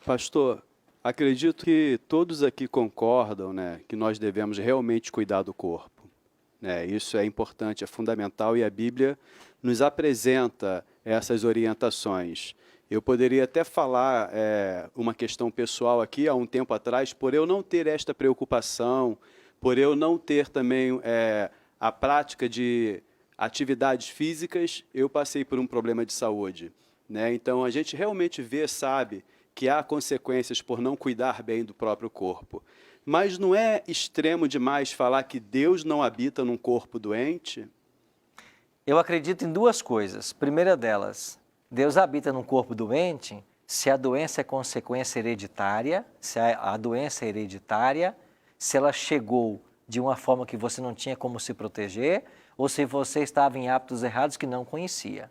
Pastor, acredito que todos aqui concordam, né, que nós devemos realmente cuidar do corpo. Né? Isso é importante, é fundamental e a Bíblia nos apresenta essas orientações. Eu poderia até falar uma questão pessoal aqui, há um tempo atrás, por eu não ter esta preocupação, por eu não ter também a prática de atividades físicas, eu passei por um problema de saúde. Né? Então, a gente realmente vê, sabe, que há consequências por não cuidar bem do próprio corpo. Mas não é extremo demais falar que Deus não habita num corpo doente? Eu acredito em duas coisas. Primeira delas, Deus habita num corpo doente se a doença é consequência hereditária, se a doença é hereditária, se ela chegou de uma forma que você não tinha como se proteger, ou se você estava em hábitos errados que não conhecia.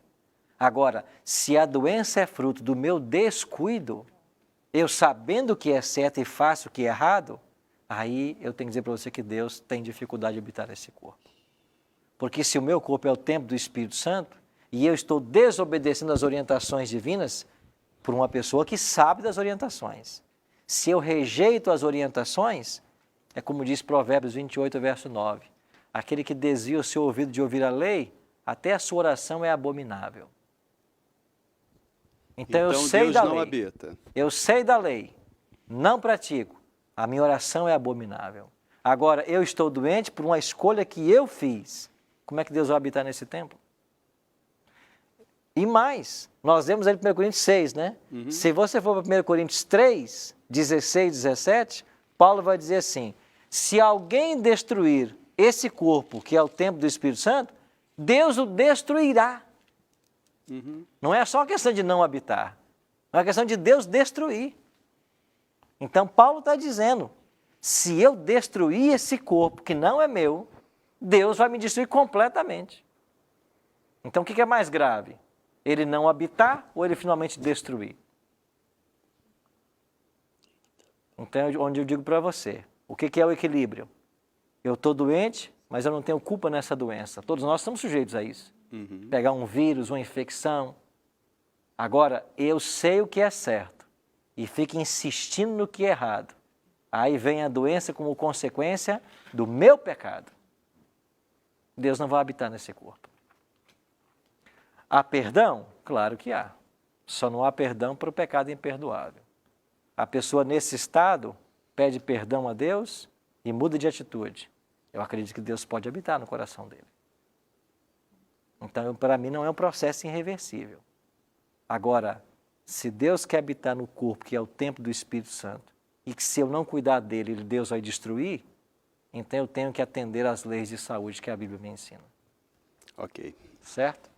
Agora, se a doença é fruto do meu descuido, eu sabendo o que é certo e faço o que é errado, aí eu tenho que dizer para você que Deus tem dificuldade de habitar nesse corpo. Porque se o meu corpo é o templo do Espírito Santo, e eu estou desobedecendo as orientações divinas por uma pessoa que sabe das orientações. Se eu rejeito as orientações, é como diz Provérbios 28, verso 9. Aquele que desvia o seu ouvido de ouvir a lei, até a sua oração é abominável. Então eu sei Deus da não lei. habita. Eu sei da lei, não pratico. A minha oração é abominável. Agora, eu estou doente por uma escolha que eu fiz. Como é que Deus vai habitar nesse templo? E mais, nós vemos ali em 1 Coríntios 6, né? Uhum. Se você for para 1 Coríntios 3, 16, 17, Paulo vai dizer assim, se alguém destruir esse corpo, que é o templo do Espírito Santo, Deus o destruirá. Uhum. Não é só uma questão de não habitar, é uma questão de Deus destruir. Então, Paulo está dizendo, se eu destruir esse corpo que não é meu, Deus vai me destruir completamente. Então, o que é mais grave? Ele não habitar ou ele finalmente destruir? Então, onde eu digo para você, o que é o equilíbrio? Eu estou doente, mas eu não tenho culpa nessa doença. Todos nós estamos sujeitos a isso. Uhum. Pegar um vírus, uma infecção. Agora, eu sei o que é certo e fico insistindo no que é errado. Aí vem a doença como consequência do meu pecado. Deus não vai habitar nesse corpo. Há perdão? Claro que há. Só não há perdão para o pecado imperdoável. A pessoa nesse estado pede perdão a Deus e muda de atitude. Eu acredito que Deus pode habitar no coração dele. Então, para mim, não é um processo irreversível. Agora, se Deus quer habitar no corpo, que é o templo do Espírito Santo, e que se eu não cuidar dele, Deus vai destruir, então eu tenho que atender às leis de saúde que a Bíblia me ensina. Ok. Certo?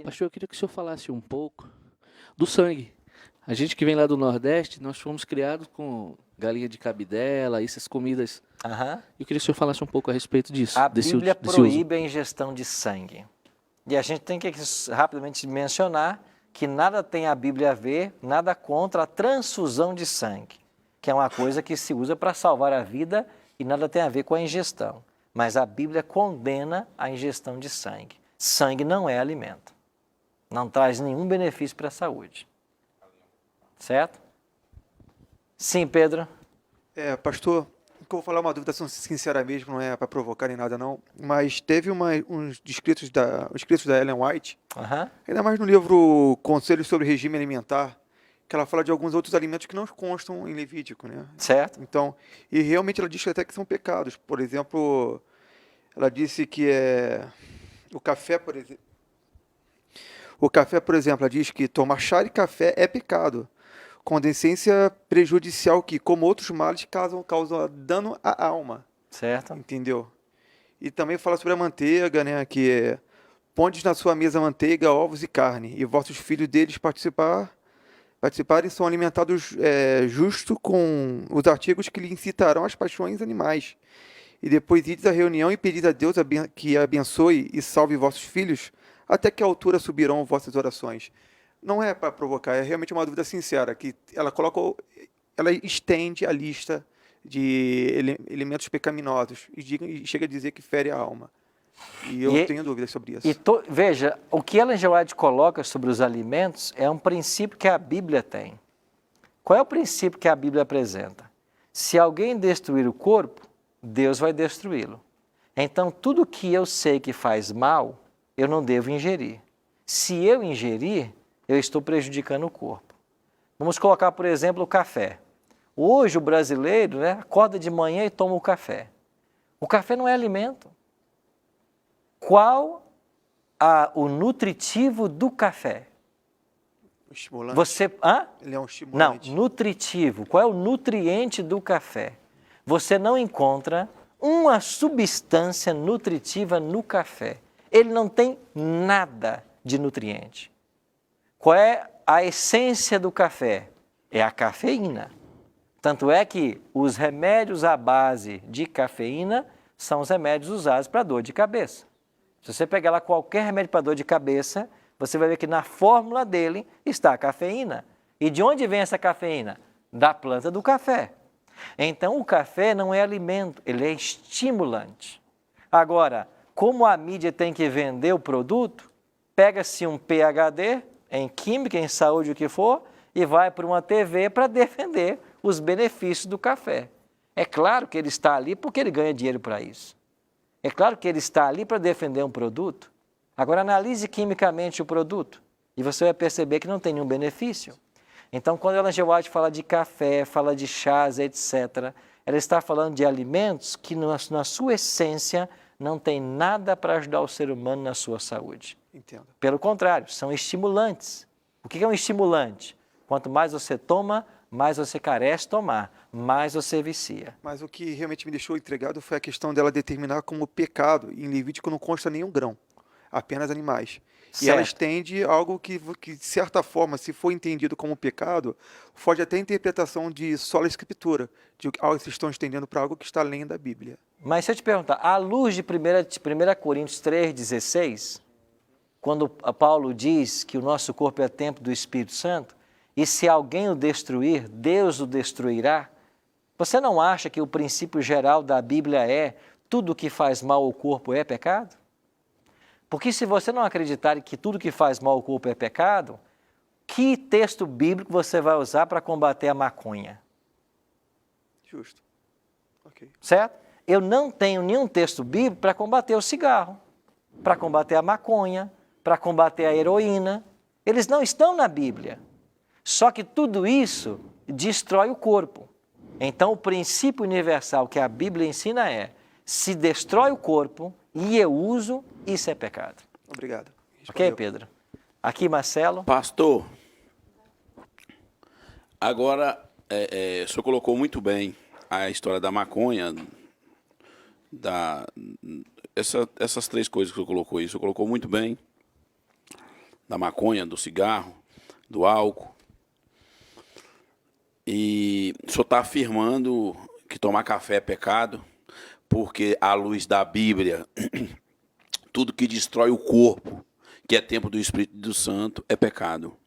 Pastor, eu queria que o senhor falasse um pouco do sangue. A gente que vem lá do Nordeste, nós fomos criados com galinha de cabidela, essas comidas. Eu queria que o senhor falasse um pouco a respeito disso. A desse Bíblia uso. proíbe a ingestão de sangue. E a gente tem que rapidamente mencionar que nada tem a Bíblia a ver, nada contra a transfusão de sangue, que é uma coisa que se usa para salvar a vida e nada tem a ver com a ingestão. Mas a Bíblia condena a ingestão de sangue. Sangue não é alimento. Não traz nenhum benefício para a saúde. Certo? Sim, Pedro? Pastor, eu vou falar uma dúvida sincera mesmo, não é para provocar nem nada não, mas teve uns escritos da Ellen White, ainda mais no livro Conselhos sobre Regime Alimentar, que ela fala de alguns outros alimentos que não constam em Levítico, né? Certo. Então, e realmente ela diz até que são pecados. Por exemplo, ela disse que o café, por exemplo, ela diz que tomar chá de café é pecado, com decência prejudicial que, como outros males, causam dano à alma. Certo. Entendeu? E também fala sobre a manteiga, né? Que pondes na sua mesa manteiga, ovos e carne, e vossos filhos deles participarem são alimentados justo com os artigos que lhe incitarão às paixões animais. E depois ides à reunião e pedis a Deus que abençoe e salve vossos filhos, até que a altura subirão vossas orações. Não é para provocar, é realmente uma dúvida sincera, que ela estende a lista de elementos pecaminosos e chega a dizer que fere a alma. E eu tenho dúvidas sobre isso. Veja, o que Ellen G. White coloca sobre os alimentos é um princípio que a Bíblia tem. Qual é o princípio que a Bíblia apresenta? Se alguém destruir o corpo, Deus vai destruí-lo. Então, tudo que eu sei que faz mal, eu não devo ingerir. Se eu ingerir, eu estou prejudicando o corpo. Vamos colocar, por exemplo, o café. Hoje o brasileiro, né, acorda de manhã e toma o café. O café não é alimento. Qual o nutritivo do café? O estimulante. Ele é um estimulante. Não, nutritivo. Qual é o nutriente do café? Você não encontra uma substância nutritiva no café. Ele não tem nada de nutriente. Qual é a essência do café? É a cafeína. Tanto é que os remédios à base de cafeína são os remédios usados para dor de cabeça. Se você pegar lá qualquer remédio para dor de cabeça, você vai ver que na fórmula dele está a cafeína. E de onde vem essa cafeína? Da planta do café. Então, o café não é alimento, ele é estimulante. Agora, como a mídia tem que vender o produto, pega-se um PhD em química, em saúde, o que for, e vai para uma TV para defender os benefícios do café. É claro que ele está ali porque ele ganha dinheiro para isso. É claro que ele está ali para defender um produto. Agora, analise quimicamente o produto e você vai perceber que não tem nenhum benefício. Então, quando a Ellen G. White fala de café, fala de chás, etc., ela está falando de alimentos que, na sua essência, não tem nada para ajudar o ser humano na sua saúde. Entendo. Pelo contrário, são estimulantes. O que é um estimulante? Quanto mais você toma, mais você carece tomar, mais você vicia. Mas o que realmente me deixou intrigado foi a questão dela determinar como pecado. Em Levítico não consta nenhum grão, apenas animais. Certo. E ela estende algo que, de certa forma, se for entendido como pecado, foge até a interpretação de sola escritura, de que vocês estão estendendo para algo que está além da Bíblia. Mas se eu te perguntar, à luz de 1 Coríntios 3,16, quando Paulo diz que o nosso corpo é templo do Espírito Santo, e se alguém o destruir, Deus o destruirá, você não acha que o princípio geral da Bíblia é tudo que faz mal ao corpo é pecado? Porque se você não acreditar que tudo que faz mal ao corpo é pecado, que texto bíblico você vai usar para combater a maconha? Justo. Ok. Certo? Eu não tenho nenhum texto bíblico para combater o cigarro, para combater a maconha, para combater a heroína. Eles não estão na Bíblia. Só que tudo isso destrói o corpo. Então, o princípio universal que a Bíblia ensina é: se destrói o corpo e eu uso, isso é pecado. Obrigado. Ok, Pedro? Aqui, Marcelo. Pastor, agora, o senhor colocou muito bem a história da maconha, essas três coisas que o senhor colocou aí. O senhor colocou muito bem, da maconha, do cigarro, do álcool. E o senhor está afirmando que tomar café é pecado, porque à luz da Bíblia, tudo que destrói o corpo, que é templo do Espírito Santo, é pecado.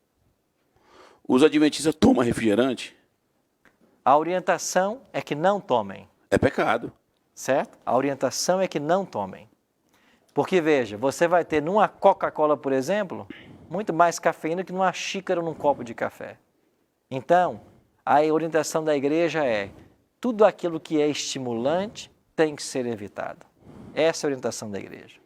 Os adventistas tomam refrigerante? A orientação é que não tomem. É pecado. Certo? A orientação é que não tomem. Porque, veja, você vai ter numa Coca-Cola, por exemplo, muito mais cafeína que numa xícara ou num copo de café. Então, a orientação da igreja é: tudo aquilo que é estimulante tem que ser evitado. Essa é a orientação da igreja.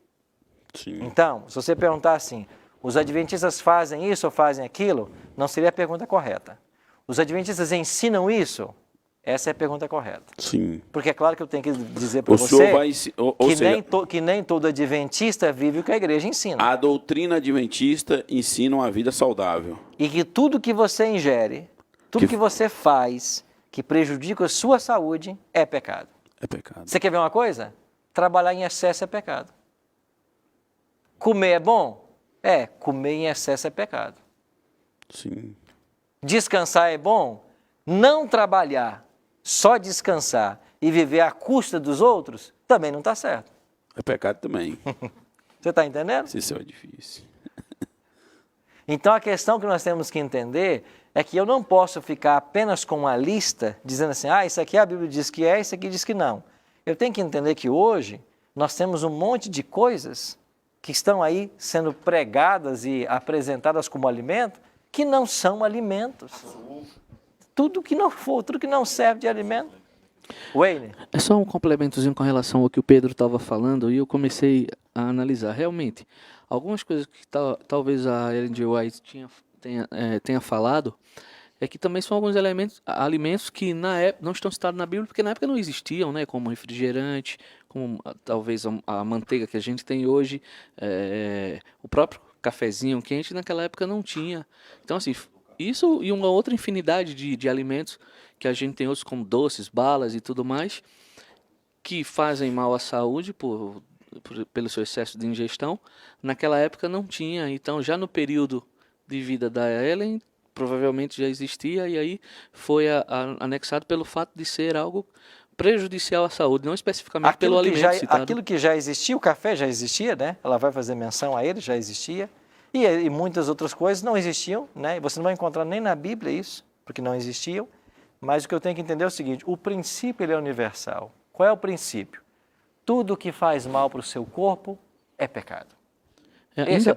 Sim. Então, se você perguntar assim, os adventistas fazem isso ou fazem aquilo, não seria a pergunta correta. Os adventistas ensinam isso? Essa é a pergunta correta. Sim. Porque é claro que eu tenho que dizer para você que nem todo adventista vive o que a igreja ensina. A doutrina adventista ensina uma vida saudável. E que tudo que você ingere, tudo que você faz que prejudica a sua saúde é pecado. É pecado. Você quer ver uma coisa? Trabalhar em excesso é pecado. Comer é bom? Comer em excesso é pecado. Sim. Descansar é bom? Não trabalhar, só descansar e viver à custa dos outros, também não está certo. É pecado também. Você está entendendo? Isso é difícil. Então, a questão que nós temos que entender é que eu não posso ficar apenas com uma lista dizendo assim, isso aqui a Bíblia diz que é, isso aqui diz que não. Eu tenho que entender que hoje nós temos um monte de coisas que estão aí sendo pregadas e apresentadas como alimento que não são alimentos. tudo que não for, tudo que não serve de alimento. Wayne? É só um complementozinho com relação ao que o Pedro estava falando e eu comecei a analisar. Realmente, algumas coisas que talvez a Ellen G. White tenha falado é que também são alguns alimentos que na época não estão citados na Bíblia, porque na época não existiam, né, como refrigerante, como talvez a manteiga que a gente tem hoje, o próprio cafezinho quente naquela época não tinha. Então, assim, isso e uma outra infinidade de alimentos que a gente tem outros como doces, balas e tudo mais, que fazem mal à saúde pelo seu excesso de ingestão, naquela época não tinha. Então, já no período de vida da Ellen, provavelmente já existia, e aí foi anexado pelo fato de ser algo prejudicial à saúde, não especificamente pelo alimento citado. Aquilo que já existia, o café já existia, né? Ela vai fazer menção a ele, já existia, e muitas outras coisas não existiam, né? E você não vai encontrar nem na Bíblia isso, porque não existiam. Mas o que eu tenho que entender é o seguinte, o princípio ele é universal. Qual é o princípio? Tudo que faz mal para o seu corpo é pecado. Esse é o princípio.